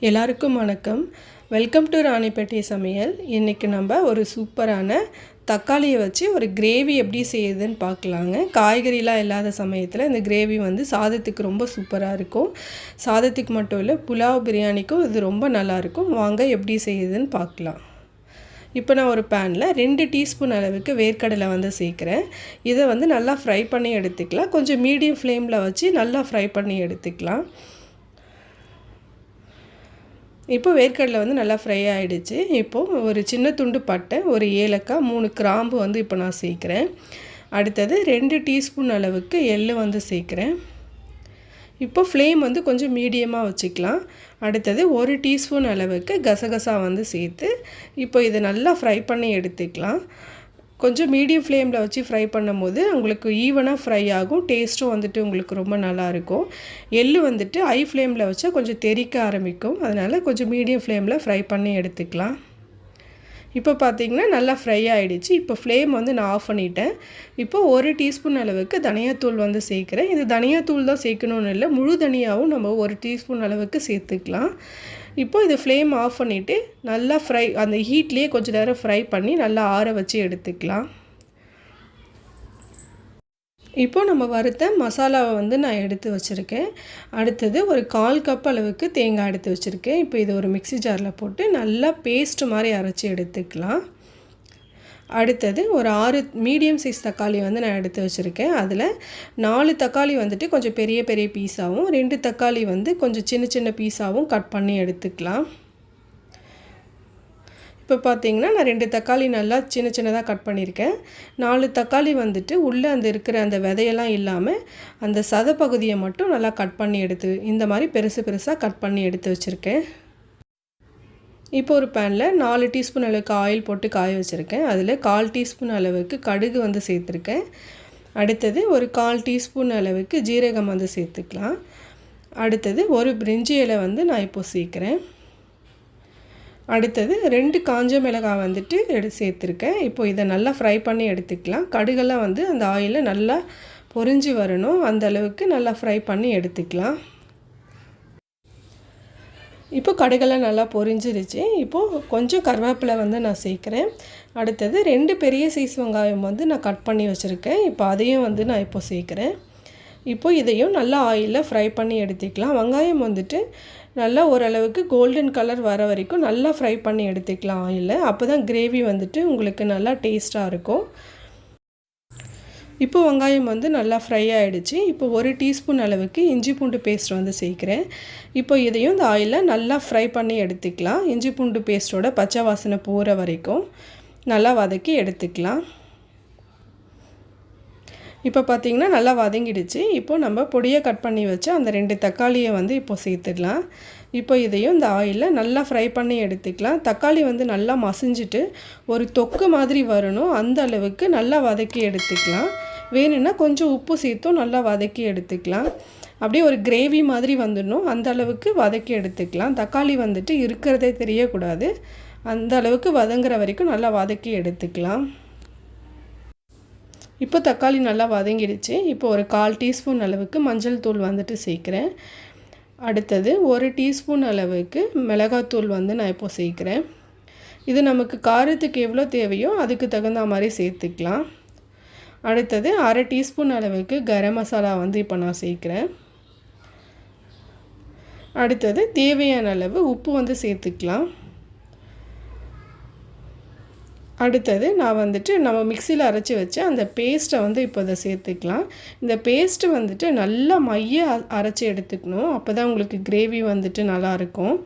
எல்லாருக்கும் வணக்கம். Welcome to Ranipet சமையல். இன்றைக்கி நம்ம ஒரு சூப்பரான தக்காளியை வச்சு ஒரு கிரேவி எப்படி செய்யுதுன்னு பார்க்கலாங்க. காய்கறிலாம் இல்லாத சமயத்தில் இந்த கிரேவி வந்து சாதத்துக்கு ரொம்ப சூப்பராக இருக்கும். சாதத்துக்கு மட்டும் இல்லை, புலாவ் பிரியாணிக்கும் இது ரொம்ப நல்லாயிருக்கும். வாங்க எப்படி செய்யுதுன்னு பார்க்கலாம். இப்போ நான் ஒரு பேனில் 2 டீஸ்பூன் அளவுக்கு வேர்க்கடலை வந்து சேர்க்குறேன். இதை வந்து நல்லா ஃப்ரை பண்ணி எடுத்துக்கலாம். கொஞ்சம் மீடியம் ஃப்ளேமில் வச்சு நல்லா ஃப்ரை பண்ணி எடுத்துக்கலாம். இப்போ வேர்க்கடலை வந்து நல்லா ஃப்ரை ஆகிடுச்சு. இப்போது ஒரு சின்ன துண்டு பட்டை, ஒரு ஏலக்காய், 3 கிராம்பு வந்து இப்போ நான் சேர்க்குறேன். அடுத்தது 2 டீஸ்பூன் அளவுக்கு எள்ளு வந்து சேர்க்குறேன். இப்போ ஃப்ளேம் வந்து கொஞ்சம் மீடியமாக வச்சுக்கலாம். அடுத்தது 1 டீஸ்பூன் அளவுக்கு கசகசா வந்து சேர்த்து இப்போ இதை நல்லா ஃப்ரை பண்ணி எடுத்துக்கலாம். கொஞ்சம் மீடியம் ஃப்ளேமில் வச்சு ஃப்ரை பண்ணும்போது உங்களுக்கு ஈவனாக ஃப்ரை ஆகும். டேஸ்ட்டும் வந்துட்டு உங்களுக்கு ரொம்ப நல்லாயிருக்கும். எள்ளு வந்துட்டு ஹை ஃப்ளேமில் வச்சா கொஞ்சம் தெறிக்க ஆரம்பிக்கும். அதனால் கொஞ்சம் மீடியம் ஃப்ளேமில் ஃப்ரை பண்ணி எடுத்துக்கலாம். இப்போ பார்த்திங்கன்னா நல்லா ஃப்ரை ஆகிடுச்சு. இப்போ ஃப்ளேம் வந்து நான் ஆஃப் பண்ணிட்டேன். இப்போ 1 டீஸ்பூன் அளவுக்கு தனியாத்தூள் வந்து சேர்க்குறேன். இது தனியாத்தூள் தான் சேர்க்கணுன்னு இல்லை, முழு தனியாகவும் நம்ம 1 டீஸ்பூன் அளவுக்கு சேர்த்துக்கலாம். இப்போ இது ஃப்ளேம் ஆஃப் பண்ணிவிட்டு நல்லா ஃப்ரை, அந்த ஹீட்லேயே கொஞ்சம் நேரம் ஃப்ரை பண்ணி நல்லா ஆற வச்சு எடுத்துக்கலாம். இப்போ நம்ம வறுத்த மசாலாவை வந்து நான் எடுத்து வச்சுருக்கேன். அடுத்தது ஒரு 1/4 கப் அளவுக்கு தேங்காய் எடுத்து வச்சுருக்கேன். இப்போ இது ஒரு மிக்ஸி ஜாரில் போட்டு நல்லா பேஸ்ட் மாதிரி அரைச்சி எடுத்துக்கலாம். அடுத்தது ஒரு 6 மீடியம் சைஸ் தக்காளி வந்து நான் எடுத்து வச்சுருக்கேன். அதில் 4 தக்காளி வந்துட்டு கொஞ்சம் பெரிய பெரிய பீஸாகவும், 2 தக்காளி வந்து கொஞ்சம் சின்ன சின்ன பீஸாகவும் கட் பண்ணி எடுத்துக்கலாம். இப்போ பார்த்திங்கன்னா நான் 2 தக்காளி நல்லா சின்ன சின்னதாக கட் பண்ணியிருக்கேன். 4 தக்காளி வந்துட்டு உள்ளே இருக்கிற அந்த விதையெல்லாம் இல்லாமல் அந்த சதை பகுதியை மட்டும் நல்லா கட் பண்ணி எடுத்து இந்த மாதிரி பெருசு பெருசாக கட் பண்ணி எடுத்து வச்சுருக்கேன். இப்போ ஒரு பேனில் 4 டீஸ்பூன் அளவுக்கு ஆயில் போட்டு காய வச்சுருக்கேன். அதில் 1/4 டீஸ்பூன் அளவுக்கு கடுகு வந்து சேர்த்துருக்கேன். அடுத்தது ஒரு 1/4 டீஸ்பூன் அளவுக்கு ஜீரகம் வந்து சேர்த்துக்கலாம். அடுத்தது ஒரு பிரிஞ்சி இலை வந்து நான் இப்போது சேர்க்குறேன். அடுத்தது 2 காஞ்ச மிளகாய் வந்துட்டு சேர்த்துருக்கேன். இப்போ இதை நல்லா ஃப்ரை பண்ணி எடுத்துக்கலாம். கடுகெல்லாம் வந்து அந்த ஆயிலில் நல்லா பொரிஞ்சு வரணும், அந்த அளவுக்கு நல்லா ஃப்ரை பண்ணி எடுத்துக்கலாம். இப்போ கடுகெல்லாம் நல்லா பொரிஞ்சிருச்சு. இப்போது கொஞ்சம் கருவேப்பிலை வந்து நான் சேர்க்குறேன். அடுத்தது 2 பெரிய சைஸ் வெங்காயம் வந்து நான் கட் பண்ணி வச்சுருக்கேன். இப்போ அதையும் வந்து நான் இப்போ சேர்க்குறேன். இப்போ இதையும் நல்லா ஆயிலில் ஃப்ரை பண்ணி எடுத்துக்கலாம். வெங்காயம் வந்துட்டு நல்லா ஓரளவுக்கு கோல்டன் கலர் வர வரைக்கும் நல்லா ஃப்ரை பண்ணி எடுத்துக்கலாம் ஆயிலில். அப்போ தான் கிரேவி வந்துட்டு உங்களுக்கு நல்லா டேஸ்ட்டாக இருக்கும். இப்போ வெங்காயம் வந்து நல்லா ஃப்ரை ஆகிடுச்சு. இப்போ 1 டீஸ்பூன் அளவுக்கு இஞ்சி பூண்டு பேஸ்ட் வந்து சேர்க்குறேன். இப்போ இதையும் இந்த ஆயிலில் நல்லா ஃப்ரை பண்ணி எடுத்துக்கலாம். இஞ்சி பூண்டு பேஸ்ட்டோட பச்சை வாசனை போகிற வரைக்கும் நல்லா வதக்கி எடுத்துக்கலாம். இப்போ பார்த்திங்கன்னா நல்லா வதங்கிடுச்சு. இப்போது நம்ம பொடியை கட் பண்ணி வச்சு அந்த 2 தக்காளியை வந்து இப்போது சேர்த்துடலாம். இப்போ இதையும் இந்த ஆயிலில் நல்லா ஃப்ரை பண்ணி எடுத்துக்கலாம். தக்காளி வந்து நல்லா மசிஞ்சிட்டு ஒரு தொக்கு மாதிரி வரணும், அந்த அளவுக்கு நல்லா வதக்கி எடுத்துக்கலாம். வேணும்னா கொஞ்சம் உப்பு சேர்த்தும் நல்லா வதக்கி எடுத்துக்கலாம். அப்படியே ஒரு கிரேவி மாதிரி வந்துடணும், அந்த அளவுக்கு வதக்கி எடுத்துக்கலாம். தக்காளி வந்துட்டு இருக்கிறதே தெரியக்கூடாது, அந்த அளவுக்கு வதங்குற வரைக்கும் நல்லா வதக்கி எடுத்துக்கலாம். இப்போ தக்காளி நல்லா வதங்கிடுச்சு. இப்போ ஒரு 1/4 டீஸ்பூன் அளவுக்கு மஞ்சள் தூள் வந்துட்டு சேர்க்குறேன். அடுத்தது 1 டீஸ்பூன் அளவுக்கு மிளகாத்தூள் வந்து நான் இப்போ சேர்க்குறேன். இது நமக்கு காரத்துக்கு எவ்வளோ தேவையோ அதுக்கு தகுந்த மாதிரி சேர்த்துக்கலாம். அடுத்தது 1/2 டீஸ்பூன் அளவுக்கு கரம் மசாலா வந்து இப்போ நான் சேர்க்குறேன். அடுத்தது தேவையான அளவு உப்பு வந்து சேர்த்துக்கலாம். அடுத்தது நான் வந்துட்டு நம்ம மிக்சியில் அரைச்சி வச்ச அந்த பேஸ்ட்டை வந்து இப்போ அதை சேர்த்துக்கலாம். இந்த பேஸ்ட்டு வந்துட்டு நல்லா மைய அரைச்சி எடுத்துக்கணும், அப்போ தான் உங்களுக்கு கிரேவி வந்துட்டு நல்லாயிருக்கும்.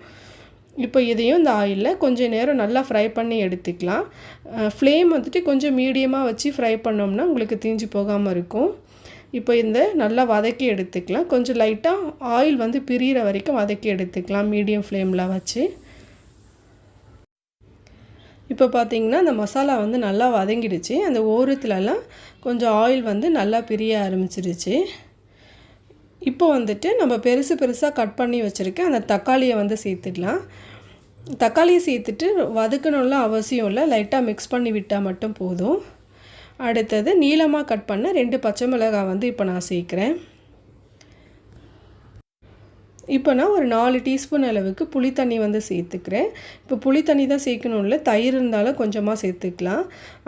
இப்போ இதையும் இந்த ஆயிலில் கொஞ்சம் நேரம் நல்லா ஃப்ரை பண்ணி எடுத்துக்கலாம். ஃப்ளேம் வந்துட்டு கொஞ்சம் மீடியமாக வச்சு ஃப்ரை பண்ணோம்னா உங்களுக்கு தீஞ்சு போகாமல் இருக்கும். இப்போ இந்த நல்லா வதக்கி எடுத்துக்கலாம். கொஞ்சம் லைட்டாக ஆயில் வந்து பிரிகிற வரைக்கும் வதக்கி எடுத்துக்கலாம் மீடியம் ஃப்ளேமில் வச்சு. இப்போ பார்த்திங்கன்னா அந்த மசாலா வந்து நல்லா வதங்கிடுச்சு. அந்த ஓரத்துலலாம் கொஞ்சம் ஆயில் வந்து நல்லா பிரிய ஆரம்பிச்சிடுச்சு. இப்போ வந்துட்டு நம்ம பெருசு பெருசாக கட் பண்ணி வச்சுருக்கேன் அந்த தக்காளியை வந்து சேர்த்துடலாம். தக்காளியை சேர்த்துட்டு வதக்கணும்லாம் அவசியம் இல்லை, லைட்டாக மிக்ஸ் பண்ணி விட்டால் மட்டும் போதும். அடுத்தது நீளமாக கட் பண்ண 2 பச்சை மிளகாய் வந்து இப்போ நான் சேர்க்குறேன். இப்போ நான் ஒரு 4 டீஸ்பூன் அளவுக்கு புளி தண்ணி வந்து சேர்த்துக்கிறேன். இப்போ புளி தண்ணி தான் சேர்க்கணும் இல்லை, தயிர் இருந்தாலும் கொஞ்சமாக சேர்த்துக்கலாம்.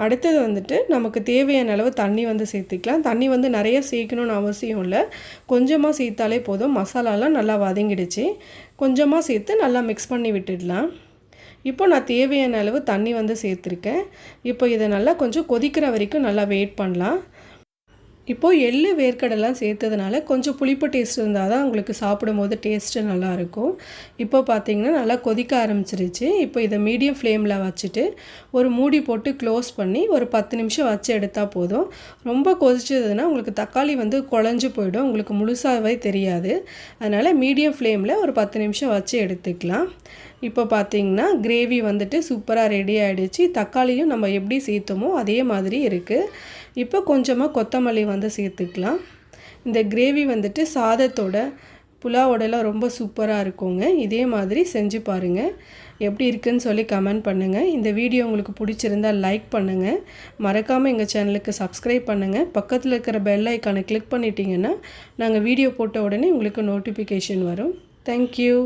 அடுத்தது வந்துட்டு நமக்கு தேவையான அளவு தண்ணி வந்து சேர்த்துக்கலாம். தண்ணி வந்து நிறைய சேர்க்கணுன்னு அவசியம் இல்லை, கொஞ்சமாக சேர்த்தாலே போதும். மசாலாலாம் நல்லா வதங்கிடுச்சு. கொஞ்சமாக சேர்த்து நல்லா மிக்ஸ் பண்ணி விட்டுடலாம். இப்போ நான் தேவையான அளவு தண்ணி வந்து சேர்த்துருக்கேன். இப்போ இதை நல்லா கொஞ்சம் கொதிக்கிற வரைக்கும் நல்லா வெயிட் பண்ணலாம். இப்போது எள்ளு வேர்க்கடலாம் சேர்த்ததுனால கொஞ்சம் புளிப்பு டேஸ்ட் இருந்தால் தான் உங்களுக்கு சாப்பிடும்போது டேஸ்ட்டு நல்லாயிருக்கும். இப்போ பார்த்திங்கன்னா நல்லா கொதிக்க ஆரம்பிச்சிருச்சு. இப்போ இதை மீடியம் ஃப்ளேமில் வச்சுட்டு ஒரு மூடி போட்டு க்ளோஸ் பண்ணி ஒரு 10 நிமிஷம் வச்சு எடுத்தால் போதும். ரொம்ப கொதிச்சதுன்னா உங்களுக்கு தக்காளி வந்து குழஞ்சி போயிடும், உங்களுக்கு முழுசாகவே தெரியாது. அதனால் மீடியம் ஃப்ளேமில் ஒரு 10 நிமிஷம் வச்சு எடுத்துக்கலாம். இப்போ பார்த்திங்கன்னா கிரேவி வந்துட்டு சூப்பராக ரெடி ஆகிடுச்சு. தக்காளியும் நம்ம எப்படி சேர்த்தோமோ அதே மாதிரி இருக்குது. இப்போ கொஞ்சமாக கொத்தமல்லி வந்து சேர்த்துக்கலாம். இந்த கிரேவி வந்துட்டு சாதத்தோட புலாவோடலாம் ரொம்ப சூப்பராக இருக்குங்க. இதே மாதிரி செஞ்சு பாருங்கள். எப்படி இருக்குன்னு சொல்லி கமெண்ட் பண்ணுங்கள். இந்த வீடியோ உங்களுக்கு பிடிச்சிருந்தால் லைக் பண்ணுங்கள். மறக்காமல் எங்கள் சேனலுக்கு சப்ஸ்கிரைப் பண்ணுங்கள். பக்கத்தில் இருக்கிற பெல் ஐக்கானை கிளிக் பண்ணிட்டீங்கன்னா நாங்கள் வீடியோ போட்ட உடனே உங்களுக்கு நோட்டிஃபிகேஷன் வரும். தேங்க்யூ.